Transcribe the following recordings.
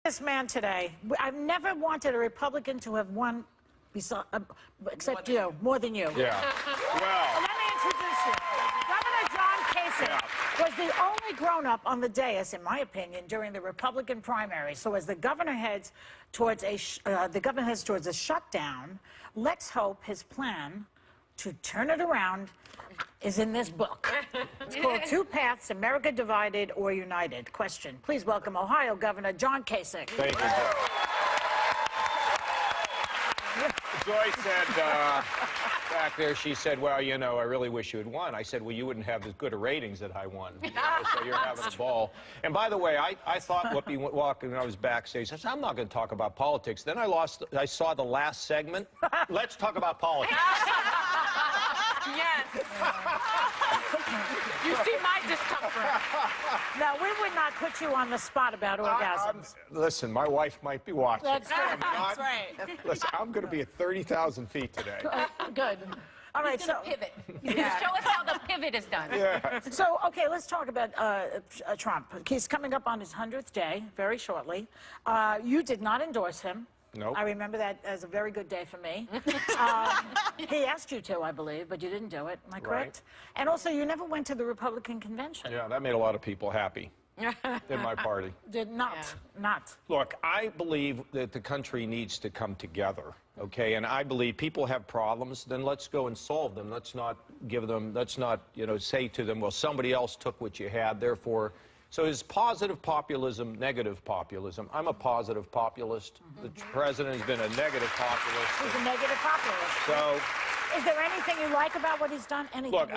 This man today, I've never wanted a Republican to have won, except you, more than you. Yeah. Well. Let me introduce you. Governor John Kasich was the only grown-up on the dais, in my opinion, during the Republican primary. So as the governor heads towards a shutdown, let's hope his plan to turn it around is in this book. It's called Two Paths, America Divided or United. Question. Please welcome Ohio Governor John Kasich. Thank you, Joy. Joy said, back there, she said, well, you know, I really wish you had won. I said, well, you wouldn't have as good a ratings that I won. You know, so you're having a ball. And by the way, I thought walking when I was backstage, I said, I'm not going to talk about politics. Then I saw the last segment. Let's talk about politics. Yes. You see my discomfort. Now, we would not put you on the spot about orgasms. Listen, my wife might be watching. That's right. That's right. Listen, I'm going to be at 30,000 feet today. Good. All right, so Pivot. Yeah. Show us how the pivot is done. Yeah. So, okay, let's talk about Trump. He's coming up on his 100th day, very shortly. You did not endorse him. Nope. I remember that as a very good day for me. He asked you to, I believe, but you didn't do it. Am I correct? Right. And also, you never went to the Republican convention. Yeah, that made a lot of people happy in my party. Did not. Yeah. Not. Look, I believe that the country needs to come together, okay? And I believe people have problems, then let's go and solve them. Let's not give them, let's not, you know, say to them, well, somebody else took what you had, therefore. So is positive populism negative populism? I'm a positive populist. The president has been a negative populist. He's a negative populist. So, is there anything you like about what he's done? Anything? look,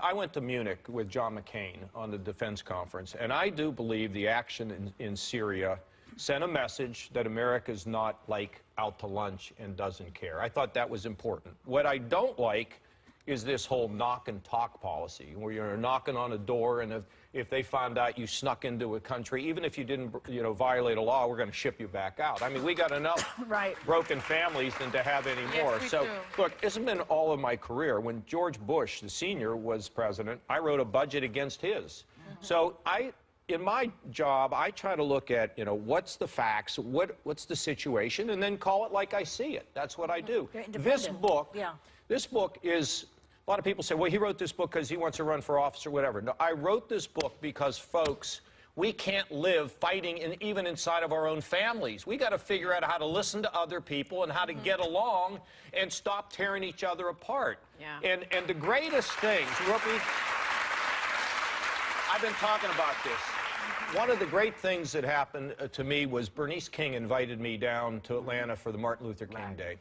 I went to Munich with John McCain on the defense conference, and I do believe the action in Syria sent a message that America's not, like, out to lunch and doesn't care. I thought that was important. What I don't like is this whole knock and talk policy, where you're knocking on a door, and if they found out you snuck into a country, even if you didn't, you know, violate a law, we're going to ship you back out. I mean, we got enough broken families than to have any more. Yes, so, do. look, it's been all of my career. When George Bush, the senior, was president, I wrote a budget against his. So in my job, I try to look at, you know, what's the facts, what's the situation, and then call it like I see it. That's what I do. This book is, a lot of people say, well, he wrote this book because he wants to run for office or whatever. No, I wrote this book because, folks, we can't live fighting even inside of our own families. We got to figure out how to listen to other people and how to get along and stop tearing each other apart. Yeah. And the greatest things, I've been talking about this. One of the great things that happened to me was Bernice King invited me down to Atlanta for the Martin Luther King Day.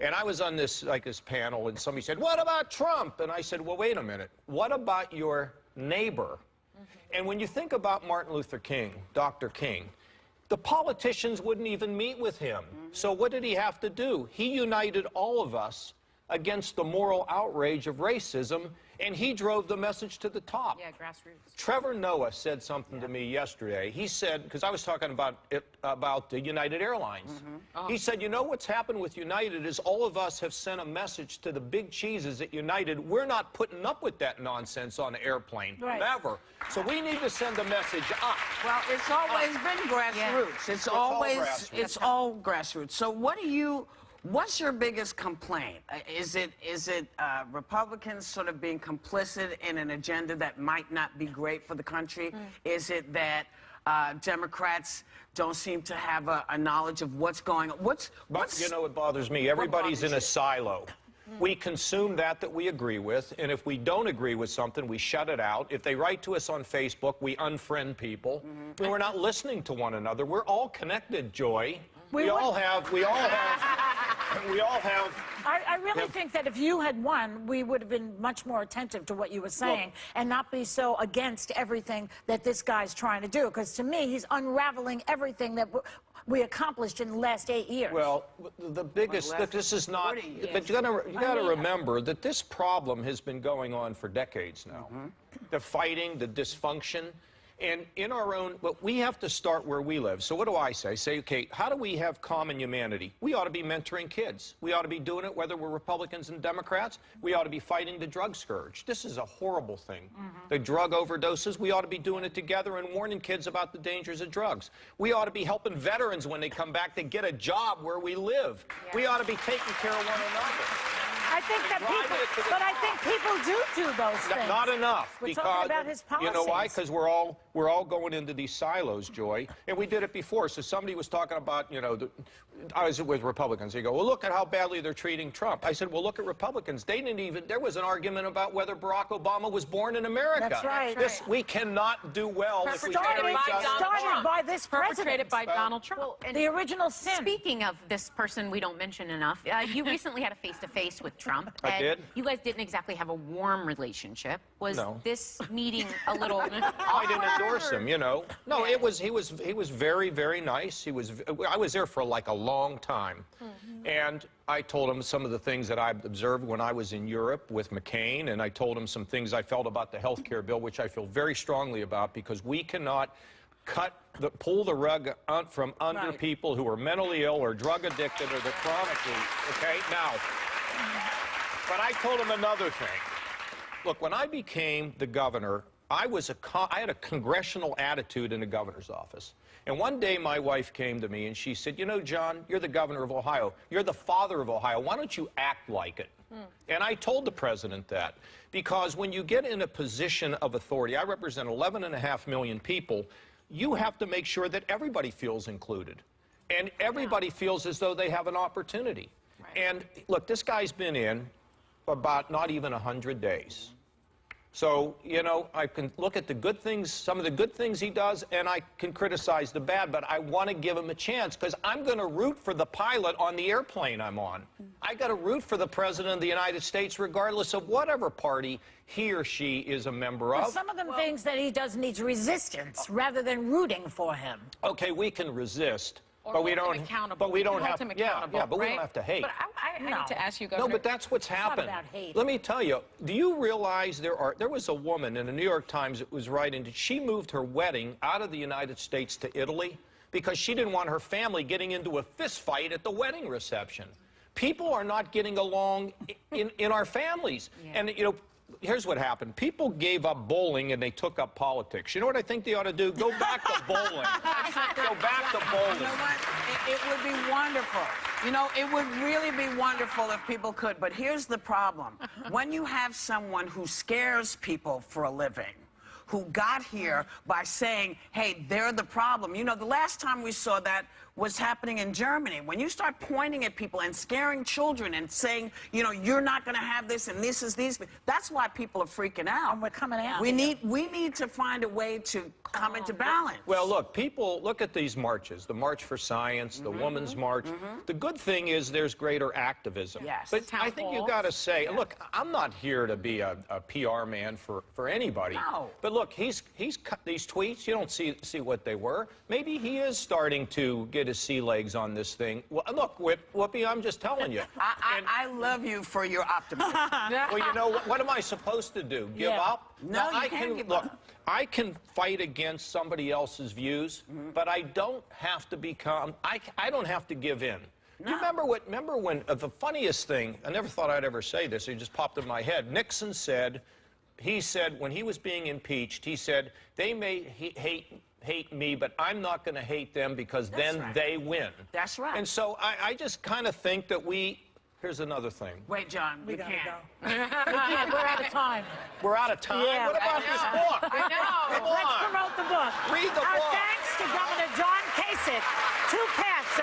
And I was on this panel, and somebody said, what about Trump? And I said, well, wait a minute. What about your neighbor? And when you think about Martin Luther King, Dr. King, the politicians wouldn't even meet with him. So what did he have to do? He united all of us against the moral outrage of racism, and he drove the message to the top. Yeah, grassroots. Trevor Noah said something to me yesterday. He said, because I was talking about the United Airlines. He said, you know what's happened with United is all of us have sent a message to the big cheeses at United. We're not putting up with that nonsense on the airplane. Never. So we need to send a message up. Well, it's always been grassroots. Yeah. It's all grassroots. So what's your biggest complaint? Is it Republicans sort of being complicit in an agenda that might not be great for the country? Is it that Democrats don't seem to have a knowledge of what's going on? But you know what bothers me? Everybody's in a silo. We consume that we agree with, and if we don't agree with something, we shut it out. If they write to us on Facebook, we unfriend people. We're not listening to one another. We're all connected, Joy. We all have. I really think that if you had won, we would have been much more attentive to what you were saying and not be so against everything that this guy's trying to do. Because to me, he's unraveling everything that we accomplished in the last 8 years. Well, the biggest, this is not, but you got to remember that this problem has been going on for decades now. The fighting, the dysfunction. And in our own, but we have to start where we live. So what do I say? I say, okay, how do we have common humanity? We ought to be mentoring kids. We ought to be doing it whether we're Republicans and Democrats. We ought to be fighting the drug scourge. This is a horrible thing. The drug overdoses, we ought to be doing it together and warning kids about the dangers of drugs. We ought to be helping veterans when they come back to get a job where we live. We ought to be taking care of one another. I think that people, but I think people do those things. Not enough. We're because, talking about his policies. You know why? Because we're all going into these silos, Joy, and we did it before. So somebody was talking about, you know, I was with Republicans. They go, well, look at how badly they're treating Trump. I said, well, look at Republicans. They didn't even. There was an argument about whether Barack Obama was born in America. That's right. We cannot do well if we Started by this Perpetrated president. by Donald Trump. Well, and The original sin. speaking of this person we don't mention enough, you recently had a face-to-face with Trump. I and did. You guys didn't exactly have a warm relationship. Was No. this meeting a little I didn't endorse him, you know. No, he was very, very nice. I was there for like a long time. And I told him some of the things that I observed when I was in Europe with McCain, and I told him some things I felt about the health care bill, which I feel very strongly about, because we cannot pull the rug from under people who are mentally ill or drug addicted or they're chronically, okay? Now, but I told him another thing. Look, when I became the governor, I had a congressional attitude in the governor's office. And one day my wife came to me and she said, you know, John, you're the governor of Ohio. You're the father of Ohio. Why don't you act like it? And I told the president that, because when you get in a position of authority, I represent 11.5 million people, you have to make sure that everybody feels included. And everybody feels as though they have an opportunity. And look, this guy's been in about not even 100 days. So, you know, I can look at the good things, some of the good things he does, and I can criticize the bad, but I want to give him a chance because I'm going to root for the pilot on the airplane I'm on. I got to root for the President of the United States regardless of whatever party he or she is a member of. Some of them things that he does needs resistance rather than rooting for him. Okay, we can resist. Or But we hold don't. him accountable. But we don't Hold have. him Yeah, accountable, but we right? don't have to hate. But I need to ask you, No, Governor. but that's what's happened. about hate. Let me tell you. Do you realize there was a woman in the New York Times that was writing that she moved her wedding out of the United States to Italy because she didn't want her family getting into a fist fight at the wedding reception. People are not getting along in our families, and you know. Here's what happened. People gave up bowling and they took up politics. You know what I think they ought to do? Go back to bowling. Go back to bowling. You know what? It would be wonderful. You know, it would really be wonderful if people could. But here's the problem. When you have someone who scares people for a living, who got here by saying, hey, they're the problem. You know, the last time we saw that was happening in Germany. When you start pointing at people and scaring children and saying, you know, you're not going to have this and this is these, that's why people are freaking out. And we're coming out. We need to find a way to come into balance. Well, look, people, look at these marches, the March for Science, the Women's March. The good thing is there's greater activism. Yes. But I think you got to say, look, I'm not here to be a PR man for anybody. No. But look, he's cut these tweets. You don't see what they were. Maybe he is starting to get his sea legs on this thing. Well, look, Whoopi, I'm just telling you. I love you for your optimism. Well, you know, what am I supposed to do? Give up? No, you I can't can give look. up. I can fight against somebody else's views, but I don't have to become. I don't have to give in. No. You remember when the funniest thing? I never thought I'd ever say this. It just popped in my head. Nixon said, when he was being impeached, he said they may hate me, but I'm not going to hate them because then they win. That's right. And so I just kind of think that here's another thing. Wait, John, we gotta can't. go. We're out of time. We're out of time. Yeah. What about this book? I know. Come Let's on. promote the book. Read the Our book. thanks to Governor John Kasich. 2 cats.